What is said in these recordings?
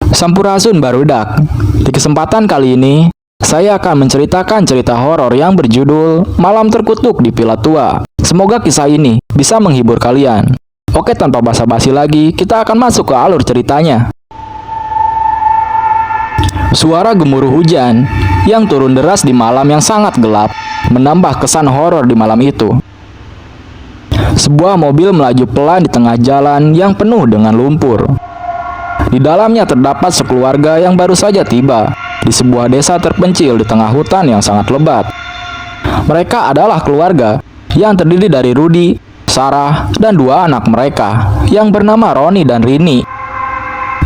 Sampurasun barudak. Di kesempatan kali ini, saya akan menceritakan cerita horor yang berjudul Malam Terkutuk di Villa Tua. Semoga kisah ini bisa menghibur kalian. Oke, tanpa basa-basi lagi, kita akan masuk ke alur ceritanya. Suara gemuruh hujan yang turun deras di malam yang sangat gelap menambah kesan horor di malam itu. Sebuah mobil melaju pelan di tengah jalan yang penuh dengan lumpur. Di dalamnya terdapat sekeluarga yang baru saja tiba di sebuah desa terpencil di tengah hutan yang sangat lebat. Mereka adalah keluarga yang terdiri dari Rudy, Sarah, dan dua anak mereka yang bernama Roni dan Rini.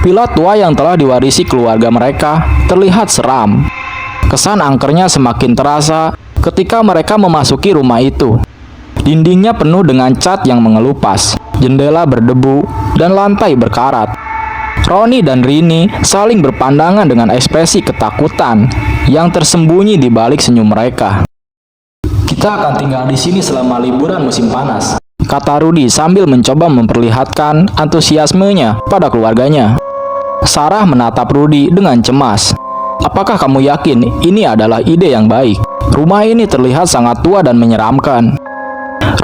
Villa tua yang telah diwarisi keluarga mereka terlihat seram. Kesan angkernya semakin terasa ketika mereka memasuki rumah itu. Dindingnya penuh dengan cat yang mengelupas, jendela berdebu, dan lantai berkarat. Roni dan Rini saling berpandangan dengan ekspresi ketakutan yang tersembunyi di balik senyum mereka. "Kita akan tinggal di sini selama liburan musim panas," kata Rudy sambil mencoba memperlihatkan antusiasmenya pada keluarganya. Sarah menatap Rudy dengan cemas. "Apakah kamu yakin ini adalah ide yang baik? Rumah ini terlihat sangat tua dan menyeramkan."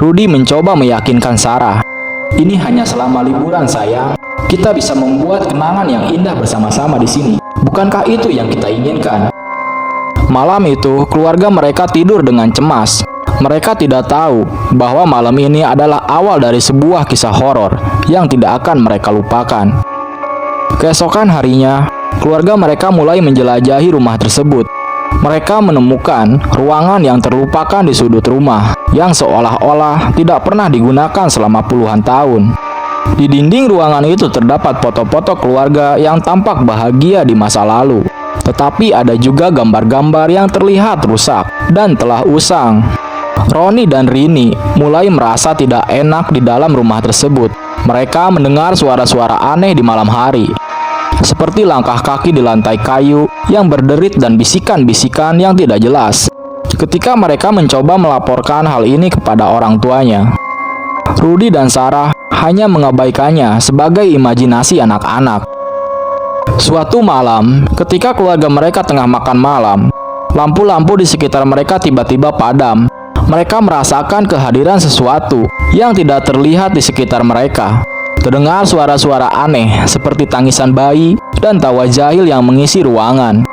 Rudy mencoba meyakinkan Sarah. "Ini hanya selama liburan, sayang. Kita bisa membuat kenangan yang indah bersama-sama di sini. Bukankah itu yang kita inginkan?" Malam itu, keluarga mereka tidur dengan cemas. Mereka tidak tahu bahwa malam ini adalah awal dari sebuah kisah horor yang tidak akan mereka lupakan. Keesokan harinya, keluarga mereka mulai menjelajahi rumah tersebut. Mereka menemukan ruangan yang terlupakan di sudut rumah yang seolah-olah tidak pernah digunakan selama puluhan tahun. Di dinding ruangan itu terdapat foto-foto keluarga yang tampak bahagia di masa lalu. Tetapi ada juga gambar-gambar yang terlihat rusak dan telah usang. Roni dan Rini mulai merasa tidak enak di dalam rumah tersebut. Mereka mendengar suara-suara aneh di malam hari, seperti langkah kaki di lantai kayu yang berderit dan bisikan-bisikan yang tidak jelas. Ketika mereka mencoba melaporkan hal ini kepada orang tuanya, Rudy dan Sarah hanya mengabaikannya sebagai imajinasi anak-anak. Suatu malam, ketika keluarga mereka tengah makan malam, lampu-lampu di sekitar mereka tiba-tiba padam. Mereka merasakan kehadiran sesuatu yang tidak terlihat di sekitar mereka. Terdengar suara-suara aneh seperti tangisan bayi dan tawa jahil yang mengisi ruangan.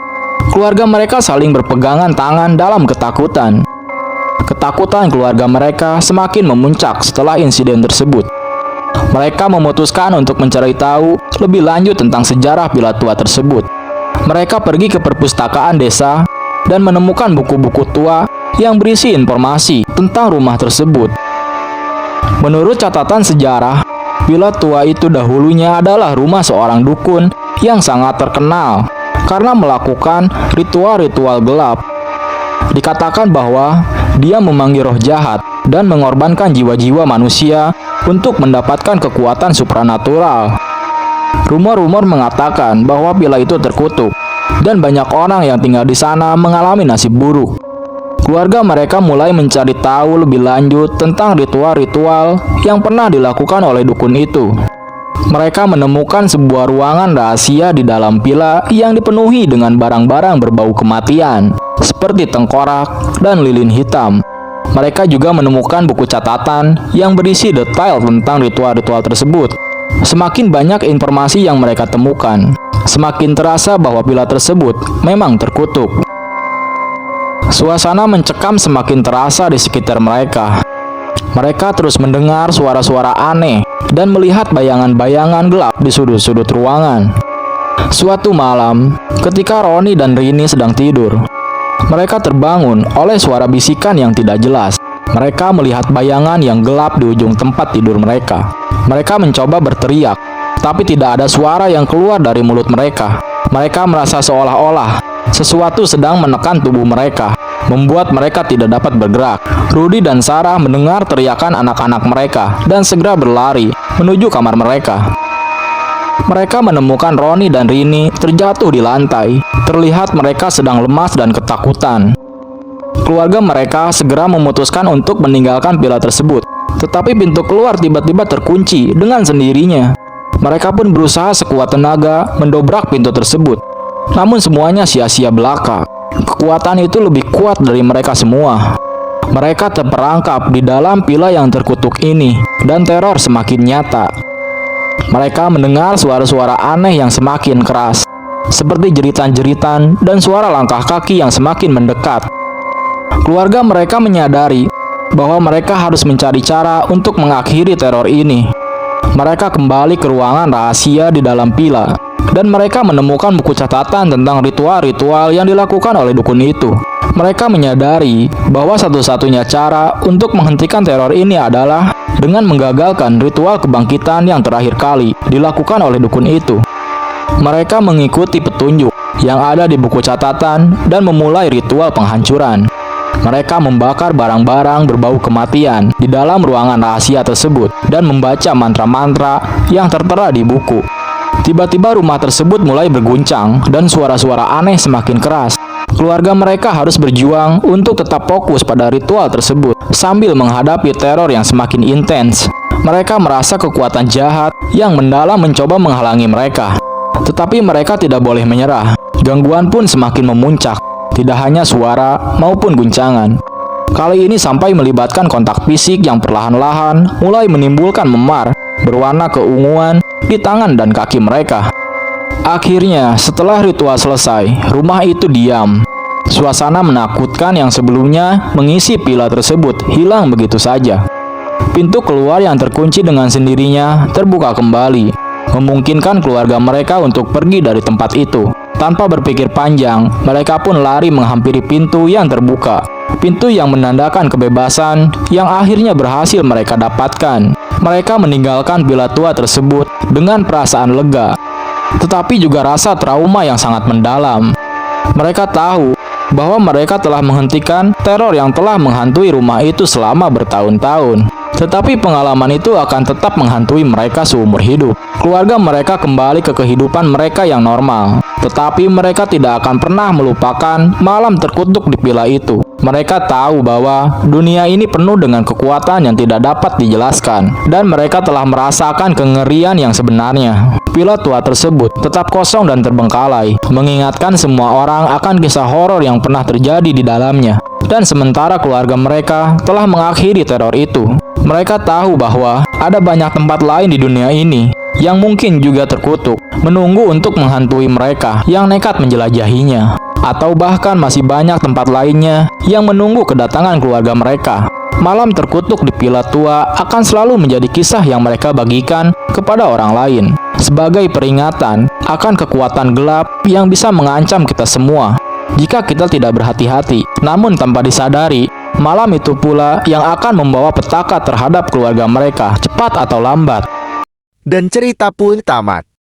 Keluarga mereka saling berpegangan tangan dalam ketakutan. Ketakutan keluarga mereka semakin memuncak setelah insiden tersebut. Mereka memutuskan untuk mencari tahu lebih lanjut tentang sejarah Villa tua tersebut. Mereka pergi ke perpustakaan desa dan menemukan buku-buku tua yang berisi informasi tentang rumah tersebut. Menurut catatan sejarah, Villa tua itu dahulunya adalah rumah seorang dukun yang sangat terkenal karena melakukan ritual-ritual gelap. Dikatakan bahwa dia memanggil roh jahat dan mengorbankan jiwa-jiwa manusia untuk mendapatkan kekuatan supranatural. Rumor-rumor mengatakan bahwa villa itu terkutuk dan banyak orang yang tinggal di sana mengalami nasib buruk. Keluarga mereka mulai mencari tahu lebih lanjut tentang ritual-ritual yang pernah dilakukan oleh dukun itu. Mereka menemukan sebuah ruangan rahasia di dalam villa yang dipenuhi dengan barang-barang berbau kematian, seperti tengkorak dan lilin hitam. Mereka juga menemukan buku catatan yang berisi detail tentang ritual-ritual tersebut. Semakin banyak informasi yang mereka temukan, semakin terasa bahwa villa tersebut memang terkutuk. Suasana mencekam semakin terasa di sekitar mereka. Mereka terus mendengar suara-suara aneh dan melihat bayangan-bayangan gelap di sudut-sudut ruangan. Suatu malam, ketika Roni dan Rini sedang tidur, mereka terbangun oleh suara bisikan yang tidak jelas. Mereka melihat bayangan yang gelap di ujung tempat tidur mereka. Mereka mencoba berteriak, tapi tidak ada suara yang keluar dari mulut mereka. Mereka merasa seolah-olah sesuatu sedang menekan tubuh mereka, membuat mereka tidak dapat bergerak. Rudy dan Sarah mendengar teriakan anak-anak mereka dan segera berlari menuju kamar mereka. Mereka menemukan Roni dan Rini terjatuh di lantai. Terlihat mereka sedang lemas dan ketakutan. Keluarga mereka segera memutuskan untuk meninggalkan villa tersebut. Tetapi pintu keluar tiba-tiba terkunci dengan sendirinya. Mereka pun berusaha sekuat tenaga mendobrak pintu tersebut. Namun semuanya sia-sia belaka. Kekuatan itu lebih kuat dari mereka semua. Mereka terperangkap di dalam villa yang terkutuk ini, dan teror semakin nyata. Mereka mendengar suara-suara aneh yang semakin keras, seperti jeritan-jeritan dan suara langkah kaki yang semakin mendekat. Keluarga mereka menyadari bahwa mereka harus mencari cara untuk mengakhiri teror ini. Mereka kembali ke ruangan rahasia di dalam villa, dan mereka menemukan buku catatan tentang ritual-ritual yang dilakukan oleh dukun itu. Mereka menyadari bahwa satu-satunya cara untuk menghentikan teror ini adalah dengan menggagalkan ritual kebangkitan yang terakhir kali dilakukan oleh dukun itu. Mereka mengikuti petunjuk yang ada di buku catatan dan memulai ritual penghancuran. Mereka membakar barang-barang berbau kematian di dalam ruangan rahasia tersebut dan membaca mantra-mantra yang tertera di buku. Tiba-tiba rumah tersebut mulai berguncang dan suara-suara aneh semakin keras. Keluarga mereka harus berjuang untuk tetap fokus pada ritual tersebut sambil menghadapi teror yang semakin intens. Mereka merasa kekuatan jahat yang mendalam mencoba menghalangi mereka. Tetapi mereka tidak boleh menyerah. Gangguan pun semakin memuncak, tidak hanya suara maupun guncangan. Kali ini sampai melibatkan kontak fisik yang perlahan-lahan mulai menimbulkan memar berwarna keunguan di tangan dan kaki mereka. Akhirnya, setelah ritual selesai, rumah itu diam. Suasana menakutkan yang sebelumnya mengisi villa tersebut hilang begitu saja. Pintu keluar yang terkunci dengan sendirinya terbuka kembali, memungkinkan keluarga mereka untuk pergi dari tempat itu. Tanpa berpikir panjang, mereka pun lari menghampiri pintu yang terbuka. Pintu yang menandakan kebebasan yang akhirnya berhasil mereka dapatkan. Mereka meninggalkan villa tua tersebut dengan perasaan lega, tetapi juga rasa trauma yang sangat mendalam. Mereka tahu bahwa mereka telah menghentikan teror yang telah menghantui rumah itu selama bertahun-tahun. Tetapi pengalaman itu akan tetap menghantui mereka seumur hidup. Keluarga mereka kembali ke kehidupan mereka yang normal. Tetapi mereka tidak akan pernah melupakan malam terkutuk di villa itu. Mereka tahu bahwa dunia ini penuh dengan kekuatan yang tidak dapat dijelaskan, dan mereka telah merasakan kengerian yang sebenarnya. Villa tua tersebut tetap kosong dan terbengkalai, mengingatkan semua orang akan kisah horor yang pernah terjadi di dalamnya. Dan sementara keluarga mereka telah mengakhiri teror itu, mereka tahu bahwa ada banyak tempat lain di dunia ini yang mungkin juga terkutuk, menunggu untuk menghantui mereka yang nekat menjelajahinya. Atau bahkan masih banyak tempat lainnya yang menunggu kedatangan keluarga mereka. Malam terkutuk di villa tua akan selalu menjadi kisah yang mereka bagikan kepada orang lain, sebagai peringatan akan kekuatan gelap yang bisa mengancam kita semua jika kita tidak berhati-hati. Namun tanpa disadari, malam itu pula yang akan membawa petaka terhadap keluarga mereka, cepat atau lambat. Dan cerita pun tamat.